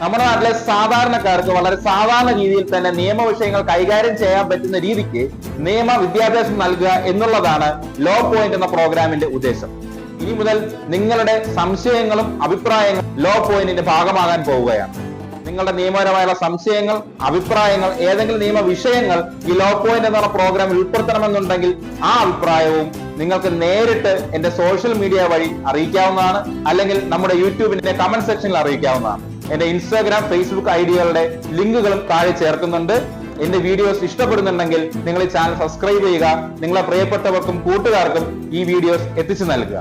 നമ്മുടെ നാട്ടിലെ സാധാരണക്കാർക്ക് വളരെ സാധാരണ രീതിയിൽ തന്നെ നിയമവിഷയങ്ങൾ കൈകാര്യം ചെയ്യാൻ പറ്റുന്ന രീതിക്ക് നിയമ വിദ്യാഭ്യാസം നൽകുക എന്നുള്ളതാണ് ലോ പോയിന്റ് എന്ന പ്രോഗ്രാമിന്റെ ഉദ്ദേശം. ഇനി മുതൽ നിങ്ങളുടെ സംശയങ്ങളും അഭിപ്രായങ്ങളും ലോ പോയിന്റിന്റെ ഭാഗമാകാൻ പോവുകയാണ്. നിങ്ങളുടെ നിയമപരമായുള്ള സംശയങ്ങൾ, അഭിപ്രായങ്ങൾ, ഏതെങ്കിലും നിയമ വിഷയങ്ങൾ ഈ ലോ പോയിന്റ് എന്ന പ്രോഗ്രാമിൽ ഉൾപ്പെടുത്തണമെന്നുണ്ടെങ്കിൽ ആ അഭിപ്രായവും നിങ്ങൾക്ക് നേരിട്ട് എന്റെ സോഷ്യൽ മീഡിയ വഴി അറിയിക്കാവുന്നതാണ്, അല്ലെങ്കിൽ നമ്മുടെ യൂട്യൂബിന്റെ കമന്റ് സെക്ഷനിൽ അറിയിക്കാവുന്നതാണ്. എന്റെ ഇൻസ്റ്റാഗ്രാം, ഫേസ്ബുക്ക് ഐഡികളുടെ ലിങ്കുകളും താഴെ ചേർക്കുന്നുണ്ട്. എന്റെ വീഡിയോസ് ഇഷ്ടപ്പെടുന്നുണ്ടെങ്കിൽ നിങ്ങൾ ഈ ചാനൽ സബ്സ്ക്രൈബ് ചെയ്യുക. നിങ്ങളെ പ്രിയപ്പെട്ടവർക്കും കൂട്ടുകാർക്കും ഈ വീഡിയോസ് എത്തിച്ചു നൽകുക.